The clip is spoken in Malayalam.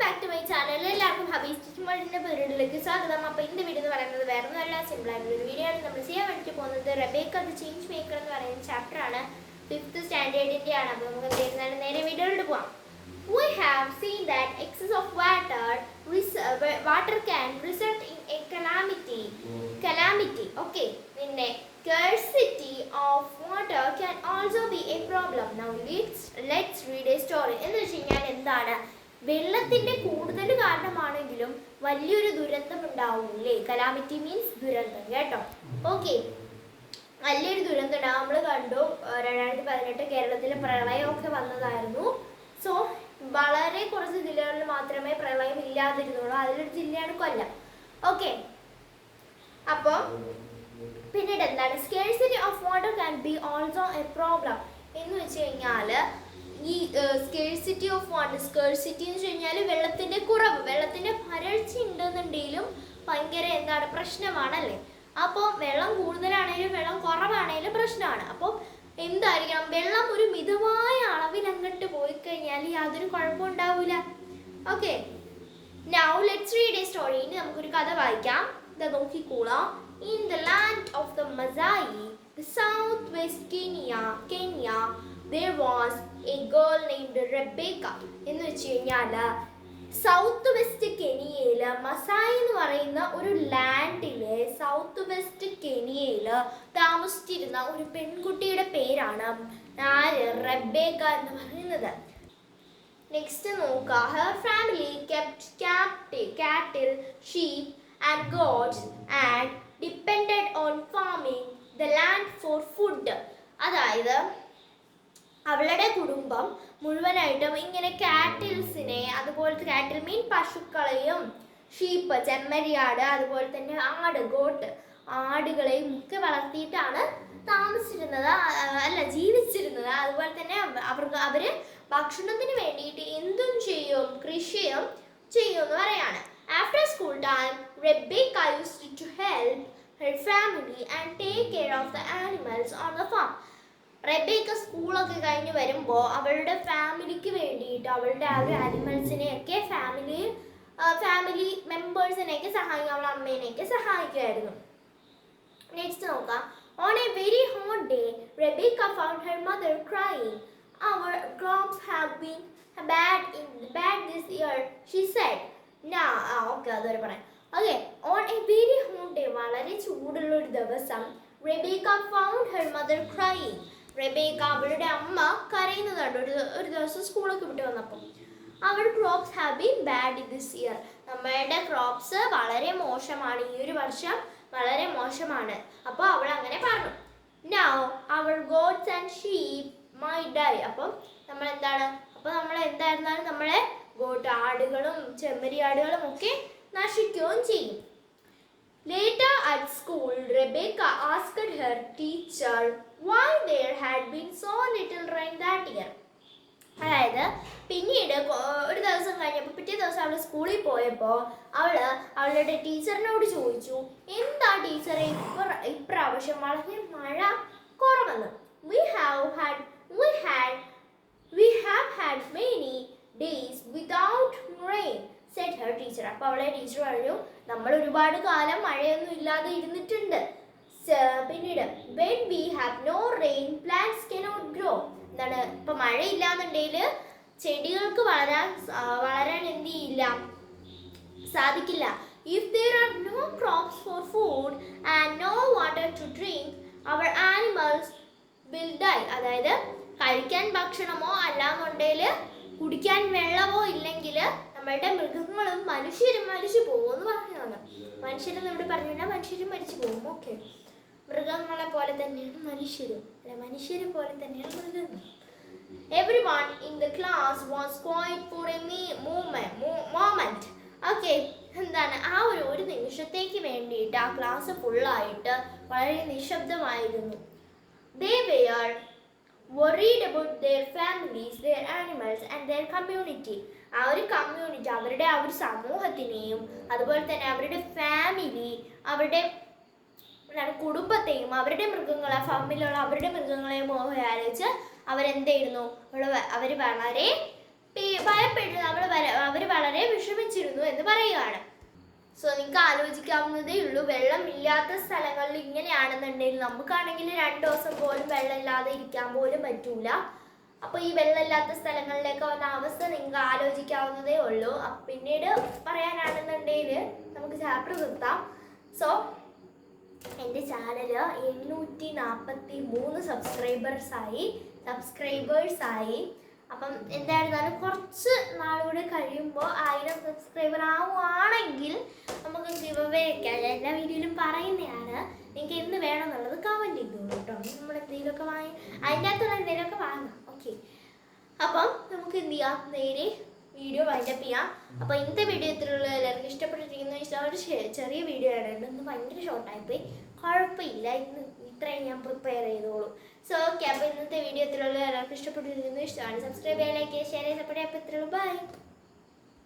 Back to my channel. എല്ലാവർക്കും ഹബീസ് സ്റ്റിച്ചിങ് വേൾഡിന്റെ പീരീഡിലേക്ക് സ്വാഗതം. അപ്പോൾ ഇന്ന് വീഡിയോ എന്ന് പറയുന്നത് വേറെ നല്ല സിമ്പിൾ ആയിട്ടുള്ള ഒരു വീഡിയോ ആണ്. നമ്മൾ ചെയ്യാൻ വേണ്ടി പോകുന്നത് റെബേക്ക ദി ചേഞ്ച് മേക്കർ എന്ന് പറയുന്ന ചാപ്റ്റർ ആണ്. 5th സ്റ്റാൻഡേർഡിന്റെ ആണ്. അപ്പോൾ നമുക്ക് എന്തെങ്കിലും നേരെ വീഡിയോയിലോട്ട് പോകാം. We have seen that excess of water can result in a calamity. Okay. പിന്നെ scarcity of water can also be a problem. Now let's read a story. എന്ന് വെച്ചാൽ എന്താണ്, വെള്ളത്തിന്റെ കൂടുതൽ കാരണമാണെങ്കിലും വലിയൊരു ദുരന്തം ഉണ്ടാവില്ലേ? കലാമിറ്റി മീൻസ് ദുരന്തം കേട്ടോ. ഓക്കെ, വലിയൊരു ദുരന്തം ഉണ്ടാവും. നമ്മൾ കണ്ടു 2018 കേരളത്തിൽ പ്രളയമൊക്കെ വന്നതായിരുന്നു. സോ വളരെ കുറച്ച് ജില്ലകളിൽ മാത്രമേ പ്രളയം ഇല്ലാതിരുന്നുള്ളൂ. അതിലൊരു ജില്ലയാണ് കൊല്ലം. ഓക്കെ, അപ്പോൾ പിന്നീട് എന്താണ്, scarcity of water can be also A problem എന്ന് വെച്ച് കഴിഞ്ഞാൽ ഈ സ്കേഴ്സിറ്റി ഓഫ് വാട്ടർ, സ്കേഴ്സിറ്റി എന്ന് വെച്ച് കഴിഞ്ഞാൽ വെള്ളത്തിൻ്റെ കുറവ്, വെള്ളത്തിൻ്റെ വരൾച്ച ഉണ്ടെന്നുണ്ടെങ്കിലും ഭയങ്കര എന്താണ് പ്രശ്നമാണല്ലേ. അപ്പോൾ വെള്ളം കൂടുതലാണെങ്കിലും വെള്ളം കുറവാണെങ്കിലും പ്രശ്നമാണ്. അപ്പോൾ എന്തായിരിക്കണം, വെള്ളം ഒരു മിതമായ അളവിൽ അങ്ങോട്ട് പോയി കഴിഞ്ഞാൽ യാതൊരു കുഴപ്പവും ഉണ്ടാവില്ല. Okay, now let's read A story. ഇനി നമുക്കൊരു കഥ വായിക്കാം. ഇത് നോക്കിക്കോളാം. In the land of the Masai, the southwest Kenya, there was a girl named Rebecca. എന്ന് വെച്ച് കഴിഞ്ഞാൽ സൗത്ത് വെസ്റ്റ് കെനിയയിൽ, മസായി എന്ന് പറയുന്ന ഒരു ലാൻഡിലെ സൗത്ത് വെസ്റ്റ് കെനിയയിൽ താമസിച്ചിരുന്ന ഒരു പെൺകുട്ടിയുടെ പേരാണ് റെബേക്ക എന്ന് പറയുന്നത്. നെക്സ്റ്റ് നോക്കുക. Her family kept cattle, sheep and goats and depended on farming the land for food. അതായത് അവളുടെ കുടുംബം മുഴുവനായിട്ടും ഇങ്ങനെ കാറ്റിൽസിനെ, അതുപോലത്തെ കാറ്റിൽ മീൻ പശുക്കളെയും, ഷീപ്പ് ചെമ്മരിയാട്, അതുപോലെ തന്നെ ആട് ഗോട്ട് ആടുകളെയും ഒക്കെ വളർത്തിയിട്ടാണ് ജീവിച്ചിരുന്നത്. അതുപോലെ തന്നെ അവര് ഭക്ഷണത്തിന് വേണ്ടിയിട്ട് എന്തും ചെയ്യും, കൃഷിയും ചെയ്യും എന്ന് പറയാണ്. After school time, Rebecca used to help her family and take care of the animals on the farm. Rebecca സ്കൂളൊക്കെ കഴിഞ്ഞ് വരുമ്പോൾ അവളുടെ ഫാമിലിക്ക് വേണ്ടിയിട്ട് അവളുടെ ആ ഒരു ആനിമൽസിനെയൊക്കെ ഫാമിലി മെമ്പേഴ്സിനെയൊക്കെ സഹായിക്കും, അവളുടെ അമ്മേനെയൊക്കെ സഹായിക്കുമായിരുന്നു. നെക്സ്റ്റ് നോക്കാം. On a very hot day, Rebecca found her mother crying. Our crops have been bad this year, she said. അതൊരു പറയാം. Okay, on a very hot day, വളരെ ചൂടുള്ള ഒരു ദിവസം, Rebecca found her mother crying. Rebecca അവളുടെ അമ്മ കരയുന്നതാണ് ഒരു ദിവസം സ്കൂളൊക്കെ വിട്ട് വന്നപ്പോൾ. അവർ crops have been bad this year, നമ്മളുടെ ക്രോപ്സ് വളരെ മോശമാണ്, ഈ ഒരു വർഷം വളരെ മോശമാണ്. അപ്പോൾ അവൾ അങ്ങനെ പറഞ്ഞു. Now our gods and sheep my die. അപ്പം നമ്മൾ എന്തായിരുന്നാലും നമ്മളെ ഗോട്ട് ആടുകളും ചെമ്മരിയാടുകളും ഒക്കെ നശിക്കുകയും ചെയ്യും. Later at school, Rebecca asked her teacher why there had been so little rain that year. അതായത് പിന്നീട് ഒരു ദിവസം കഴിഞ്ഞപ്പോൾ, പിറ്റേ ദിവസം അവൾ സ്കൂളിൽ പോയപ്പോൾ അവളുടെ ടീച്ചറിനോട് ചോദിച്ചു, എന്താ ടീച്ചറെ ഇപ്രാവശ്യം വളരെ മഴ കുറവെന്ന്. We have had many days without rain, said her teacher. അപ്പോൾ അവളെ ടീച്ചർ പറഞ്ഞു, നമ്മൾ ഒരുപാട് കാലം മഴയൊന്നും ഇല്ലാതെ ഇരുന്നിട്ടുണ്ട്. പിന്നീട് when we have no rain, plants cannot grow. എന്താണ്, ഇപ്പം മഴയില്ലാന്നുണ്ടെങ്കിൽ ചെടികൾക്ക് വളരാൻ എന്ത് ചെയ്യില്ല, സാധിക്കില്ല. If there are no crops for food and no water to drink, our animals will die. അതായത് കഴിക്കാൻ ഭക്ഷണമോ അല്ലാന്നുണ്ടെങ്കിൽ കുടിക്കാൻ വെള്ളമോ ഇല്ലെങ്കിൽ നമ്മളുടെ മൃഗങ്ങളും മനുഷ്യരും മരിച്ചു പോകും എന്ന് പറഞ്ഞതാണ്. മനുഷ്യരെന്ന് ഇവിടെ പറഞ്ഞാൽ മനുഷ്യരും മരിച്ചു പോകും. ഓക്കെ, മൃഗങ്ങളെ പോലെ തന്നെയാണ് മനുഷ്യരും, മനുഷ്യരെ പോലെ തന്നെയാണ് മൃഗങ്ങൾ. Everyone in the class was quiet for a moment. Okay, എന്താണ്, ആ ഒരു നിമിഷത്തേക്ക് വേണ്ടിയിട്ട് ആ ക്ലാസ് ഫുള്ളായിട്ട് വളരെ നിശബ്ദമായിരുന്നു. They were worried about their families, their animals and their community. ആ ഒരു കമ്മ്യൂണിറ്റി, അവരുടെ ആ ഒരു സമൂഹത്തിനെയും അതുപോലെ തന്നെ അവരുടെ ഫാമിലി, അവരുടെ കുടുംബത്തെയും അവരുടെ മൃഗങ്ങളെ, ഫാമിലുള്ള അവരുടെ മൃഗങ്ങളെയും ആലോചിച്ച് അവരെന്തായിരുന്നു, അവർ വളരെ ഭയപ്പെടുന്നു, അവർ വളരെ വിഷമിച്ചിരുന്നു എന്ന് പറയുകയാണ്. സോ നിങ്ങൾക്ക് ആലോചിക്കാവുന്നതേ ഉള്ളൂ, വെള്ളമില്ലാത്ത സ്ഥലങ്ങളിൽ ഇങ്ങനെയാണെന്നുണ്ടെങ്കിൽ നമുക്കാണെങ്കിൽ 2 ദിവസം പോലും വെള്ളമില്ലാതെ ഇരിക്കാൻ പോലും പറ്റൂല. അപ്പോൾ ഈ വെള്ളമില്ലാത്ത സ്ഥലങ്ങളിലേക്ക് വന്ന അവസ്ഥ നിങ്ങൾക്ക് ആലോചിക്കാവുന്നതേ ഉള്ളൂ. പിന്നീട് പറയാനാണെന്നുണ്ടെങ്കിൽ നമുക്ക് ചാപ്റ്റർ നിർത്താം. സോ എൻ്റെ ചാനൽ 843 സബ്സ്ക്രൈബേഴ്സായി. അപ്പം എന്തായിരുന്നാലും കുറച്ച് നാളുകൂടെ കഴിയുമ്പോൾ 1000 സബ്സ്ക്രൈബർ ആവുകയാണെങ്കിൽ നമുക്ക് ഗിവ് അവേ വയ്ക്കാം. എല്ലാ വീഡിയോയിലും പറയുന്നതാണ്. നിങ്ങൾക്ക് എന്ത് വേണമെന്നുള്ളത് കമൻറ്റ് ചെയ്തോളൂ കേട്ടോ. നമ്മൾ എന്തെങ്കിലുമൊക്കെ വാങ്ങി അതിൻ്റെ അകത്തുള്ള എന്തെങ്കിലുമൊക്കെ വാങ്ങാം. ഓക്കെ, അപ്പം നമുക്ക് എന്ത് ചെയ്യാം, നേരെ വീഡിയോ വൈൻഡപ്പ് ചെയ്യാം. അപ്പോൾ ഇന്നത്തെ വീഡിയോ ഇത്രയുള്ള എല്ലാവർക്കും ഇഷ്ടപ്പെട്ടിരിക്കുന്ന ഒരു ചെറിയ വീഡിയോ ആണ്. ഇന്ന് ഭയങ്കര ഷോർട്ടായിപ്പോയി, കുഴപ്പമില്ല, ഇത്രയും ഞാൻ പ്രിപ്പയർ ചെയ്തോളൂ. സോ ഓക്കെ, അപ്പോൾ ഇന്നത്തെ വീഡിയോ ഇത്രയുള്ള എല്ലാവർക്കും ഇഷ്ടപ്പെട്ടിരിക്കുന്നു. ഇഷ്ടമാണ് സബ്സ്ക്രൈബ് ചെയ്യാൻ, ലൈക്ക് ചെയ്യുക, ഷെയർ ചെയ്യുക, സപ്പോർട്ട് ചെയ്യാൻ. അപ്പോൾ ഇത്രയുള്ളൂ. ബൈ.